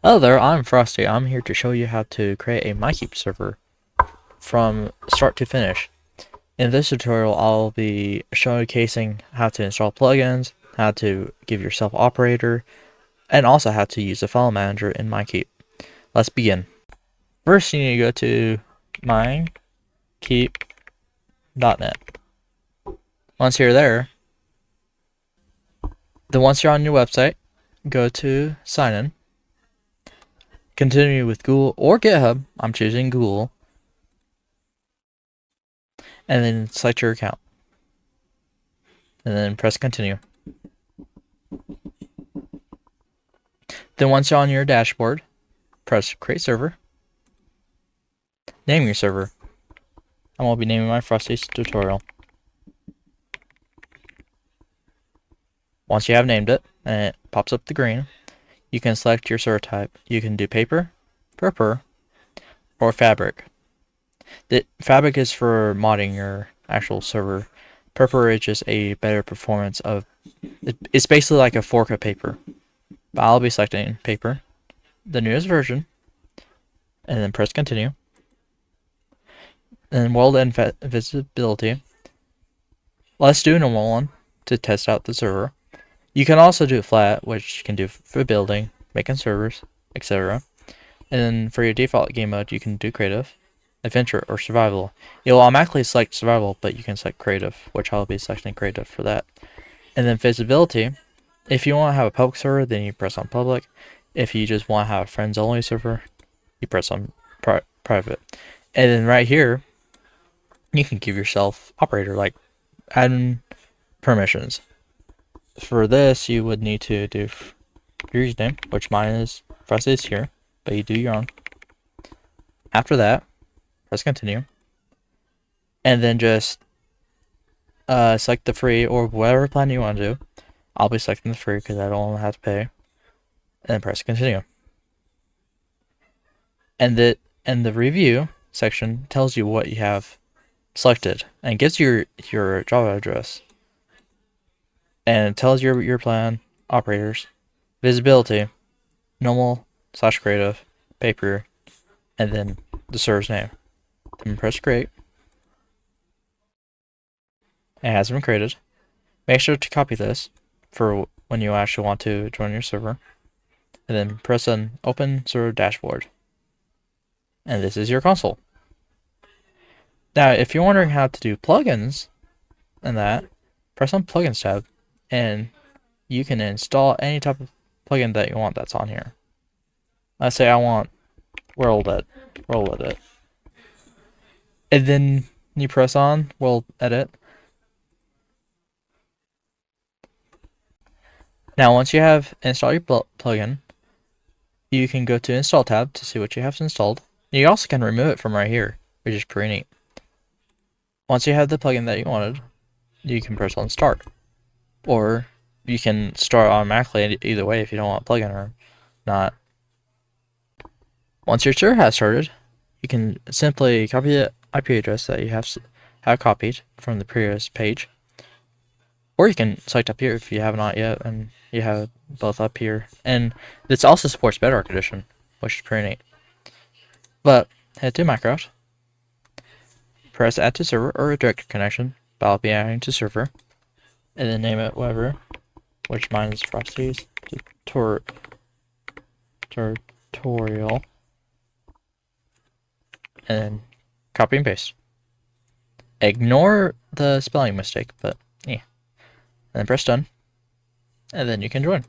Hello there, I'm Frosty. I'm here to show you how to create a minekeep server from start to finish. In this tutorial, I'll be showcasing how to install plugins, how to give yourself operator, and also how to use a file manager in minekeep. Let's begin. First, you need to go to minekeep.net. Once you're there, once you're on your website, go to sign in. Continue with Google or GitHub. I'm choosing Google. And then select your account. And then press continue. Then once you're on your dashboard, press create server. Name your server. I'm going to be naming my Frosty's tutorial. Once you have named it, and it pops up the green, you can select your server type. You can do paper, purpur, or fabric. The fabric is for modding your actual server. Purpur is just a better performance of. It's basically like a fork of paper. But I'll be selecting paper, the newest version, and then press continue. And world and visibility. Let's do a normal one to test out the server. You can also do it flat, which you can do for building, making servers, etc. And then for your default game mode, you can do creative, adventure, or survival. It will automatically select survival, but you can select creative, which I'll be selecting creative for that. And then visibility. If you want to have a public server, then you press on public. If you just want to have a friends only server, you press on private. And then right here, you can give yourself operator, like admin permissions. For this, you would need to do your username, which mine is Frosty is here, but you do your own. After that, press continue, and then just select the free or whatever plan you want to do. I'll be selecting the free because I don't want to have to pay, and then press continue. And the review section tells you what you have selected and gives you your Java address. And it tells your plan, operators, visibility, normal / creative, paper, and then the server's name. Then press create. It has been created. Make sure to copy this for when you actually want to join your server. And then press on open server dashboard. And this is your console. Now, if you're wondering how to do plugins and that, press on plugins tab and you can install any type of plugin that you want that's on here. Let's say I want world edit. And then you press on world edit. Now once you have installed your plugin, you can go to install tab to see what you have installed. You also can remove it from right here, which is pretty neat. Once you have the plugin that you wanted, you can press on start. Or you can start automatically either way if you don't want a plugin or not. Once your server has started, you can simply copy the IP address that you have copied from the previous page. Or you can select up here if you have not yet, and you have both up here. And this also supports Bedrock Edition, which is pretty neat. But head to Minecraft, press add to server or a direct connection, but I'll be adding to server, and then name it whatever, which mine is Frosty's tutorial, and then copy and paste. Ignore the spelling mistake, but yeah. And then press done, and then you can join.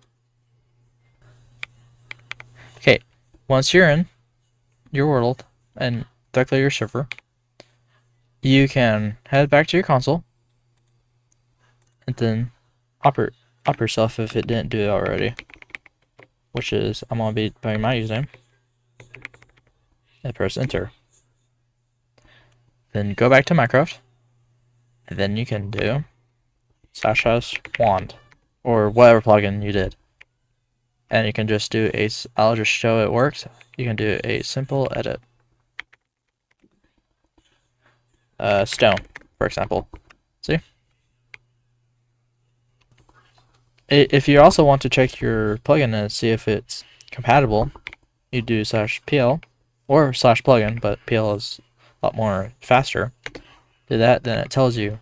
Okay, once you're in your world and directly your server, you can head back to your console and then op yourself if it didn't do it already, which is I'm gonna be putting my username and press enter. Then go back to Minecraft, and then you can do / wand or whatever plugin you did, and you can just do I'll just show it works. You can do a simple edit, stone, for example. See? If you also want to check your plugin and see if it's compatible, you do /pl or /plugin, but pl is a lot more faster. Do that, then it tells you.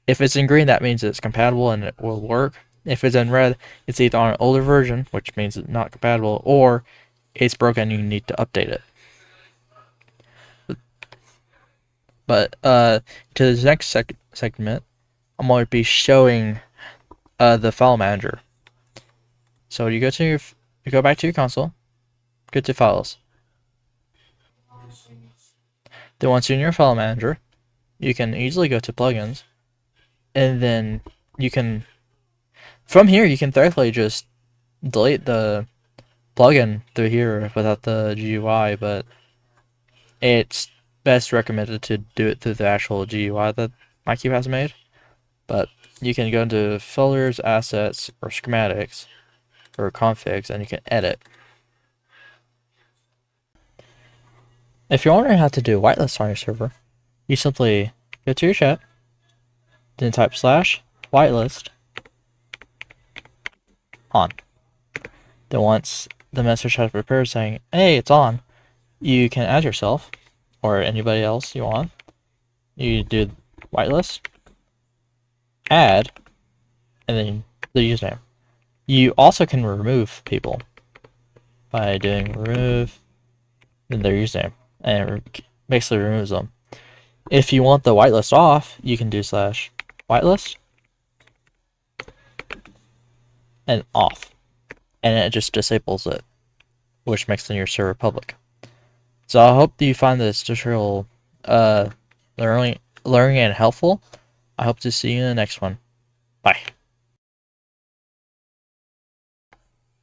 If it's in green, that means it's compatible and it will work. If it's in red, it's either on an older version, which means it's not compatible, or it's broken and you need to update it. But to the next segment, I'm going to be showing the file manager. So you go back to your console, go to files. Then once you're in your file manager, you can easily go to plugins, and then you can, from here, you can directly just delete the plugin through here without the GUI, but it's best recommended to do it through the actual GUI that minekeep has made. But you can go into folders, assets, or schematics, or configs, and you can edit. If you're wondering how to do whitelist on your server, you simply go to your chat, then type /whitelist on. Then once the message has prepared saying, hey, it's on, you can add yourself or anybody else you want. You do whitelist, add, and then the username. You also can remove people by doing remove, then their username, and it basically removes them. If you want the whitelist off, you can do /whitelist and off, and it just disables it, which makes then your server public. So I hope you find this tutorial learning and helpful. I hope to see you in the next one. Bye.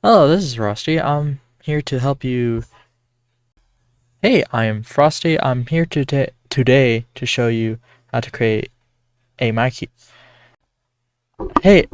Hello, this is Rusty. I'm here to help you. Hey, I'm Frosty. I'm here today to show you how to create a minekeep. Hey.